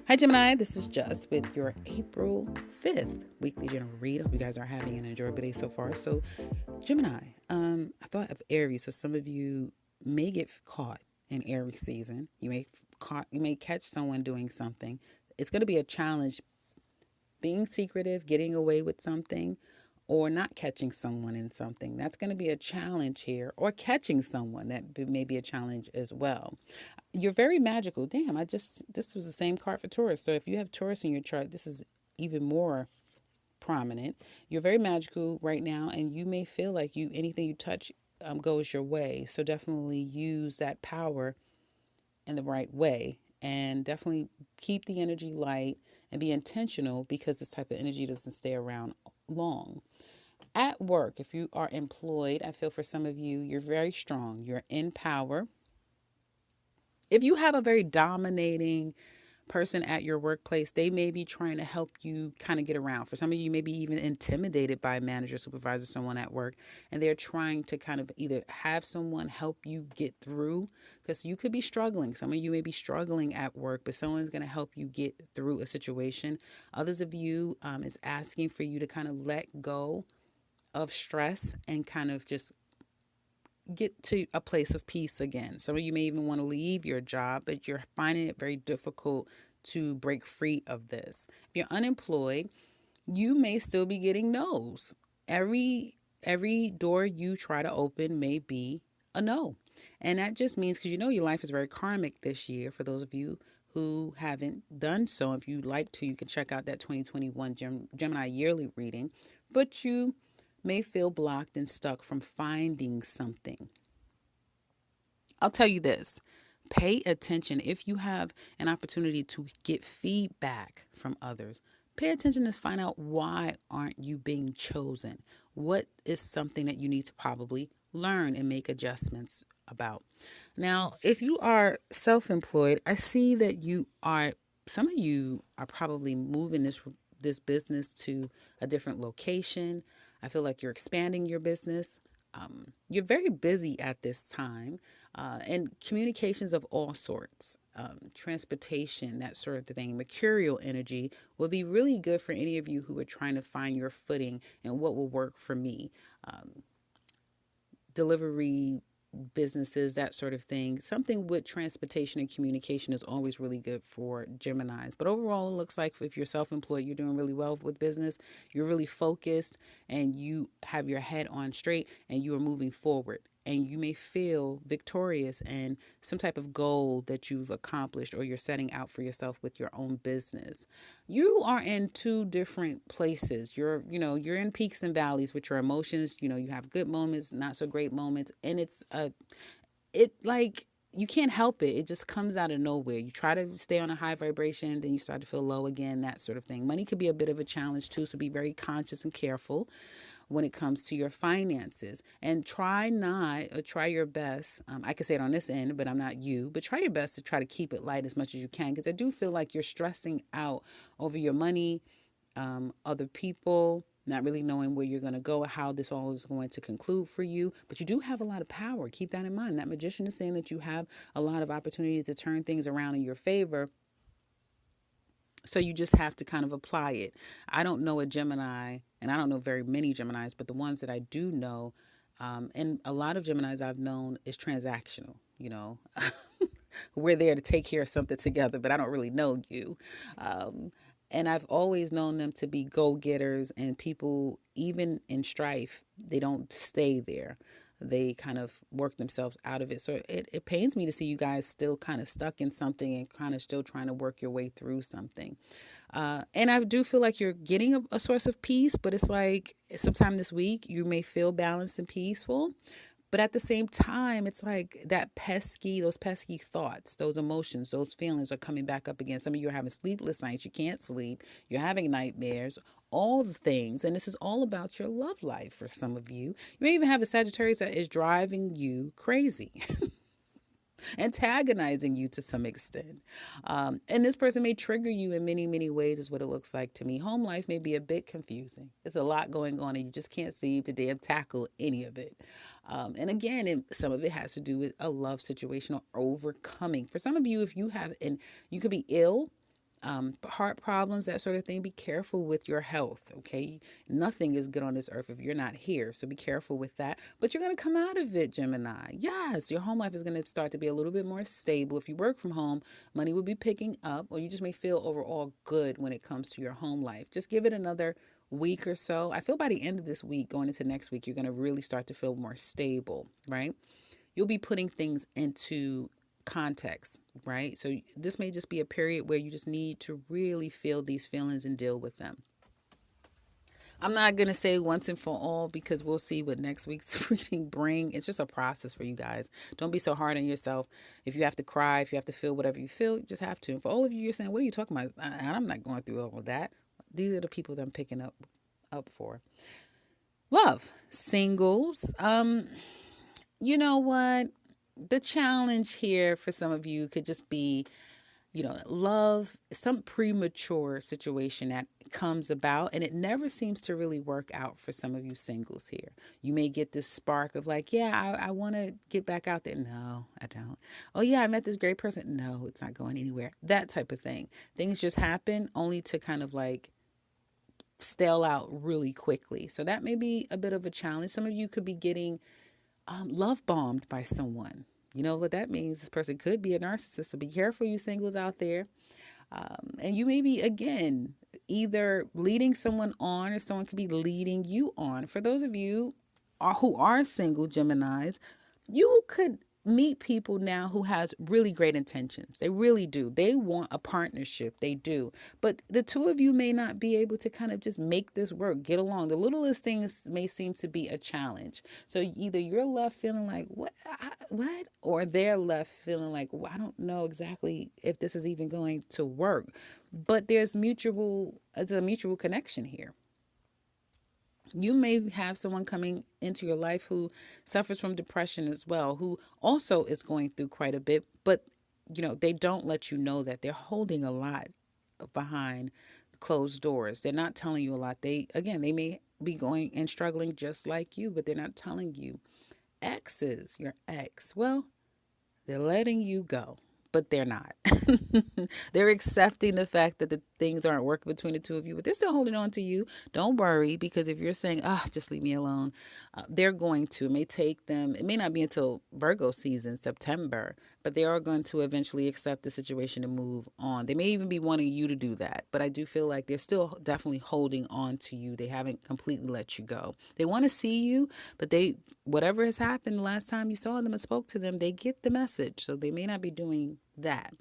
Hi, Gemini. This is Just with your April 5th weekly general read. I hope you guys are having an enjoyable day so far. So, Gemini, I thought of Aries. So, some of you may get caught in Aries season. You may catch someone doing something. It's going to be a challenge being secretive, getting away with something, or not catching someone in something. That's going to be a challenge here, or catching someone. May be a challenge as well. You're very magical. Damn, this was the same card for Taurus. So if you have Taurus in your chart, this is even more prominent. You're very magical right now, and you may feel like anything you touch goes your way. So definitely use that power in the right way, and definitely keep the energy light and be intentional, because this type of energy doesn't stay around long. At work, if you are employed, I feel for some of you, you're very strong. You're in power. If you have a very dominating person at your workplace, they may be trying to help you kind of get around. For some of you, may be even intimidated by a manager, supervisor, someone at work, and they're trying to kind of either have someone help you get through, because you could be struggling. Some of you may be struggling at work, but someone's going to help you get through a situation. Others of you is asking for you to kind of let go of stress and kind of just get to a place of peace again. Some of you may even want to leave your job, but you're finding it very difficult to break free of this. If you're unemployed, you may still be getting no's. Every door you try to open may be a no. And that just means, because your life is very karmic this year. For those of you who haven't done so, if you'd like to, you can check out that 2021 Gemini yearly reading. But you may feel blocked and stuck from finding something. I'll tell you this. Pay attention. If you have an opportunity to get feedback from others, pay attention to find out, why aren't you being chosen? What is something that you need to probably learn and make adjustments about? Now, if you are self-employed, I see that some of you are probably moving this business to a different location. I feel like you're expanding your business. You're very busy at this time, and communications of all sorts, transportation, that sort of thing, mercurial energy will be really good for any of you who are trying to find your footing and what will work for me. Delivery businesses, that sort of thing. Something with transportation and communication is always really good for Geminis. But overall, it looks like if you're self-employed, you're doing really well with business. You're really focused, and you have your head on straight, and you are moving forward. And you may feel victorious in some type of goal that you've accomplished, or you're setting out for yourself with your own business. You are in two different places. You're in peaks and valleys with your emotions. You have good moments, not so great moments. And you can't help it. It just comes out of nowhere. You try to stay on a high vibration, then you start to feel low again, that sort of thing. Money could be a bit of a challenge too, so be very conscious and careful when it comes to your finances. And try your best. I can say it on this end, but I'm not you. But try your best to try to keep it light as much as you can, because I do feel like you're stressing out over your money, other people, not really knowing where you're going to go, how this all is going to conclude for you. But you do have a lot of power. Keep that in mind. That magician is saying that you have a lot of opportunity to turn things around in your favor. So you just have to kind of apply it. I don't know a Gemini, and I don't know very many Geminis, but the ones that I do know, and a lot of Geminis I've known, is transactional. We're there to take care of something together, but I don't really know you. And I've always known them to be go-getters, and people, even in strife, they don't stay there. They kind of work themselves out of it. So it pains me to see you guys still kind of stuck in something and kind of still trying to work your way through something. And I do feel like you're getting a source of peace, but it's like sometime this week you may feel balanced and peaceful. But at the same time, it's like those pesky thoughts, those emotions, those feelings are coming back up again. Some of you are having sleepless nights. You can't sleep. You're having nightmares, all the things. And this is all about your love life for some of you. You may even have a Sagittarius that is driving you crazy. Antagonizing you to some extent. And this person may trigger you in many, many ways, is what it looks like to me. Home life may be a bit confusing. There's a lot going on, and you just can't seem to damn tackle any of it. And again, some of it has to do with a love situation or overcoming. For some of you, if you have, and you could be ill, heart problems, that sort of thing. Be careful with your health, okay? Nothing is good on this earth if you're not here, so be careful with that. But you're going to come out of it, Gemini. Yes, your home life is going to start to be a little bit more stable. If you work from home, money will be picking up, or you just may feel overall good when it comes to your home life. Just give it another week or so. I feel by the end of this week, going into next week, you're going to really start to feel more stable, right? You'll be putting things into context, right? So this may just be a period where you just need to really feel these feelings and deal with them. I'm not going to say once and for all because we'll see what next week's reading bring. It's just a process for you guys. Don't be so hard on yourself. If you have to cry, if you have to feel whatever you feel, you just have to. And for all of you, you're saying, what are you talking about? I'm not going through all of that. These are the people that I'm picking up for. Love. Singles. You know what? The challenge here for some of you could just be, love, some premature situation that comes about, and it never seems to really work out for some of you singles here. You may get this spark of like, yeah, I want to get back out there. No, I don't. Oh yeah, I met this great person. No, it's not going anywhere. That type of thing. Things just happen only to kind of like stale out really quickly. So that may be a bit of a challenge. Some of you could be getting love bombed by someone. You know what that means? This person could be a narcissist. So be careful, you singles out there. And you may be, again, either leading someone on or someone could be leading you on. For those of you who are single Geminis, you could meet people now who has really great intentions. They really do. They want a partnership. They do. But the two of you may not be able to kind of just make this work, get along. The littlest things may seem to be a challenge. So either you're left feeling like, what? Or they're left feeling like, well, I don't know exactly if this is even going to work. But it's a mutual connection here. You may have someone coming into your life who suffers from depression as well, who also is going through quite a bit, but they don't let you know that they're holding a lot behind closed doors. They're not telling you a lot. They may be going and struggling just like you, but they're not telling you. Exes, your ex, well, they're letting you go. But they're not. They're accepting the fact that the things aren't working between the two of you, but they're still holding on to you. Don't worry, because if you're saying, just leave me alone, they're going to. It may take them, it may not be until Virgo season, September, but they are going to eventually accept the situation and move on. They may even be wanting you to do that, but I do feel like they're still definitely holding on to you. They haven't completely let you go. They want to see you, but whatever has happened the last time you saw them and spoke to them, they get the message. So they may not be doing that.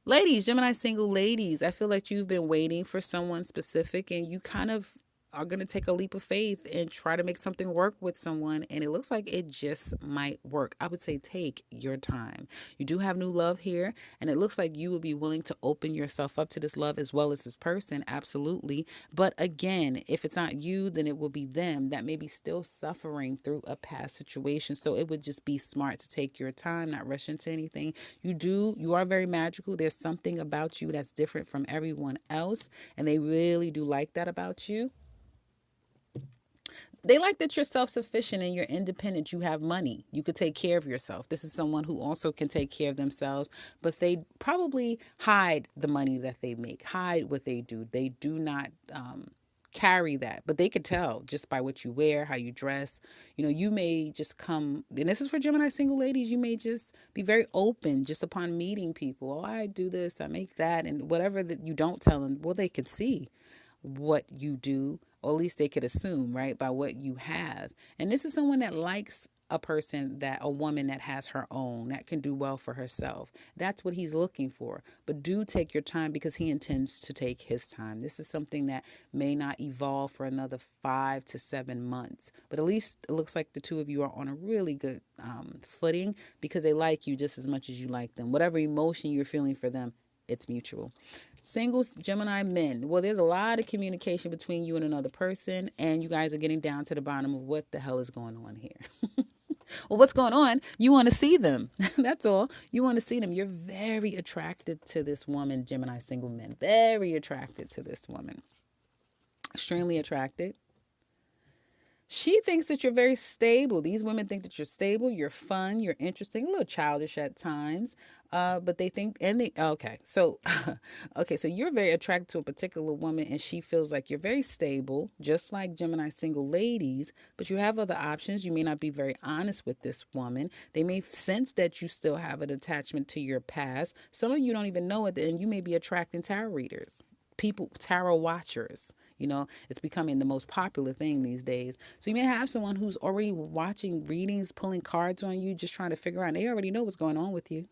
Ladies, Gemini single ladies, I feel like you've been waiting for someone specific and you kind of are going to take a leap of faith and try to make something work with someone, and it looks like it just might work. I would say take your time. You do have new love here, and it looks like you will be willing to open yourself up to this love as well as this person, absolutely. But again, if it's not you, then it will be them that may be still suffering through a past situation. So it would just be smart to take your time, not rush into anything. You are very magical. There's something about you that's different from everyone else, and they really do like that about you. They like that you're self-sufficient and you're independent. You have money. You could take care of yourself. This is someone who also can take care of themselves, but they probably hide the money that they make, hide what they do. They do not carry that, but they could tell just by what you wear, how you dress. You may just come, and this is for Gemini single ladies, you may just be very open just upon meeting people. Oh, I do this, I make that, and whatever that you don't tell them, well, they can see what you do, or at least they could assume, right, by what you have. And this is someone that likes a woman that has her own, that can do well for herself. That's what he's looking for. But do take your time, because he intends to take his time. This is something that may not evolve for another 5 to 7 months. But at least it looks like the two of you are on a really good footing, because they like you just as much as you like them. Whatever emotion you're feeling for them, it's mutual. Single Gemini men. Well, there's a lot of communication between you and another person, and you guys are getting down to the bottom of what the hell is going on here. Well, what's going on? You want to see them. That's all. You want to see them. You're very attracted to this woman, Gemini single men. Very attracted to this woman. Extremely attracted. She thinks that you're very stable. These women think that you're stable, you're fun, you're interesting, a little childish at times. But they think, and they, okay, so, okay, so you're very attracted to a particular woman and she feels like you're very stable, just like Gemini single ladies, but you have other options. You may not be very honest with this woman. They may sense that you still have an attachment to your past. Some of you don't even know it, and you may be attracting tarot readers, people, tarot watchers. It's becoming the most popular thing these days. So you may have someone who's already watching readings, pulling cards on you, just trying to figure out, they already know what's going on with you.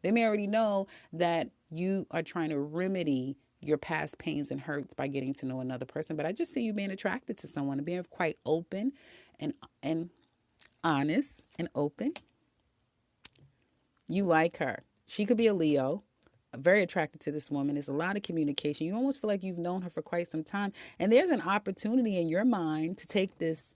They may already know that you are trying to remedy your past pains and hurts by getting to know another person. But I just see you being attracted to someone and being quite open and honest and open. You like her. She could be a Leo. Very attracted to this woman. There's a lot of communication. You almost feel like you've known her for quite some time. And there's an opportunity in your mind to take this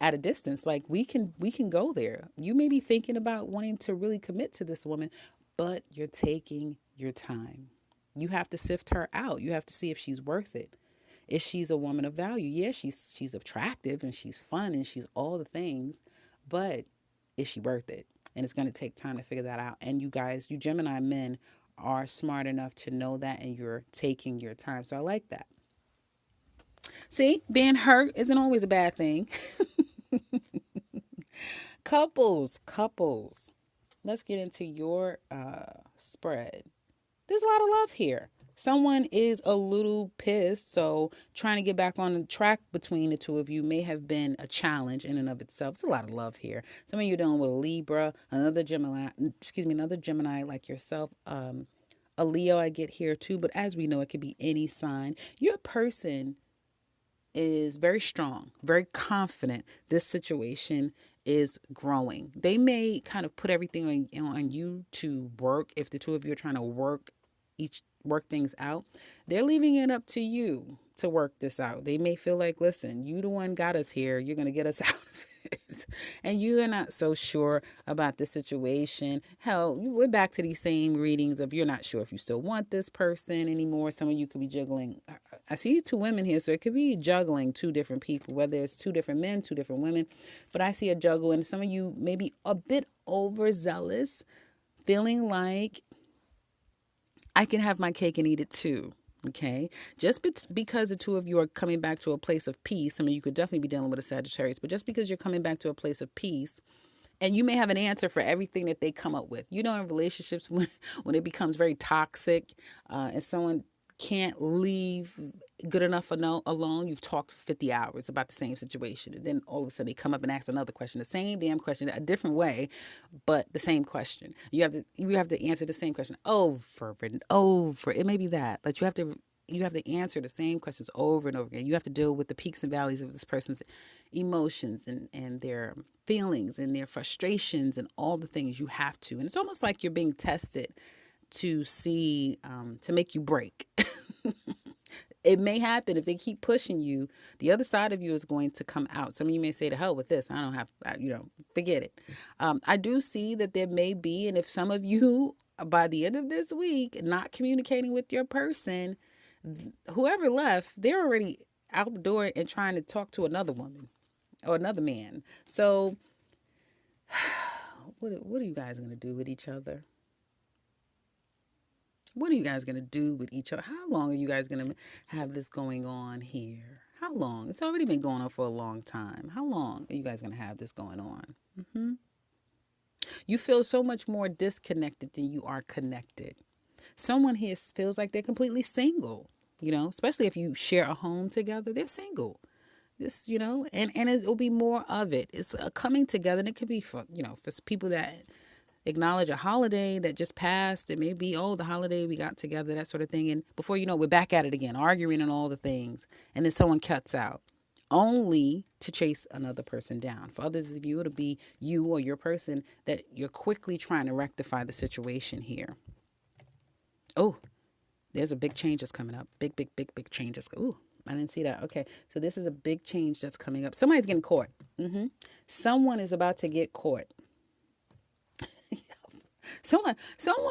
at a distance. Like we can go there. You may be thinking about wanting to really commit to this woman, but you're taking your time. You have to sift her out. You have to see if she's worth it. If she's a woman of value. Yeah, she's attractive and she's fun and she's all the things, but is she worth it? And it's going to take time to figure that out. And you guys, you Gemini men, are smart enough to know that, and you're taking your time. So I like that. See, being hurt isn't always a bad thing. Couples. Let's get into your spread. There's a lot of love here. Someone is a little pissed, so trying to get back on the track between the two of you may have been a challenge in and of itself. It's a lot of love here. Some of you are dealing with a Libra, another Gemini like yourself, a Leo I get here too, but as we know, it could be any sign. Your person is very strong, very confident. This situation is growing. They may kind of put everything on you to work. If the two of you are trying to work things out, they're leaving it up to you to work this out. They may feel like, listen, you the one got us here. You're going to get us out of it. And you are not so sure about the situation. Hell, we're back to these same readings of you're not sure if you still want this person anymore. Some of you could be juggling. I see two women here, so it could be juggling two different people, whether it's two different men, two different women. But I see a juggle, and some of you may be a bit overzealous, feeling like I can have my cake and eat it too. Okay, just because the two of you are coming back to a place of peace, I mean, you could definitely be dealing with a Sagittarius, but just because you're coming back to a place of peace, and you may have an answer for everything that they come up with. In relationships, when it becomes very toxic and someone can't leave good enough alone, you've talked for 50 hours about the same situation. And then all of a sudden they come up and ask another question, the same damn question, a different way, but the same question. You have to answer the same question over and over. It may be that, but you have to answer the same questions over and over again. You have to deal with the peaks and valleys of this person's emotions and their feelings and their frustrations and all the things you have to. And it's almost like you're being tested to see, to make you break. It may happen if they keep pushing you. The other side of you is going to come out. Some of you may say, to hell with this. I don't have, forget it. I do see that there may be, and if some of you, by the end of this week, not communicating with your person, whoever left, they're already out the door and trying to talk to another woman or another man. So what are you guys going to do with each other? What are you guys going to do with each other? How long are you guys going to have this going on here? How long? It's already been going on for a long time. How long are you guys going to have this going on? You feel so much more disconnected than you are connected. Someone here feels like they're completely single, especially if you share a home together, they're single. This, and it will be more of it. It's a coming together, and it could be for people that acknowledge a holiday that just passed. It may be, the holiday we got together, that sort of thing. And before you know, we're back at it again, arguing and all the things. And then someone cuts out, only to chase another person down. For others of you, it'll be you or your person that you're quickly trying to rectify the situation here. Oh, there's a big change that's coming up. Big changes. Ooh, I didn't see that. Okay, so this is a big change that's coming up. Somebody's getting caught. Someone is about to get caught. Someone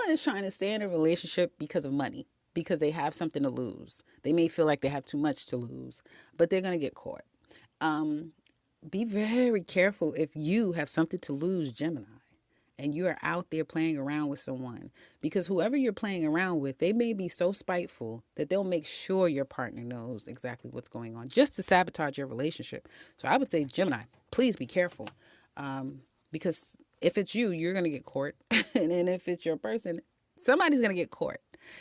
is trying to stay in a relationship because of money, because they have something to lose. They may feel like they have too much to lose, but they're going to get caught. Be very careful if you have something to lose, Gemini, and you are out there playing around with someone, because whoever you're playing around with, they may be so spiteful that they'll make sure your partner knows exactly what's going on just to sabotage your relationship. So I would say, Gemini, please be careful, because if it's you, you're going to get caught. And then if it's your person, somebody's going to get caught.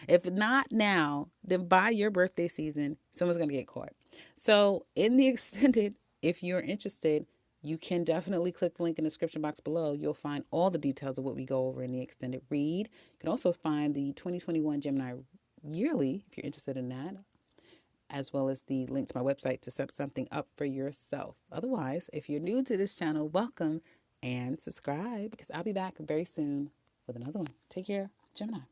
If not now, then by your birthday season, someone's going to get caught. So in the extended, if you're interested, you can definitely click the link in the description box below. You'll find all the details of what we go over in the extended read. You can also find the 2021 Gemini yearly if you're interested in that, as well as the link to my website to set something up for yourself. Otherwise, if you're new to this channel, welcome and subscribe, because I'll be back very soon with another one. Take care, Gemini.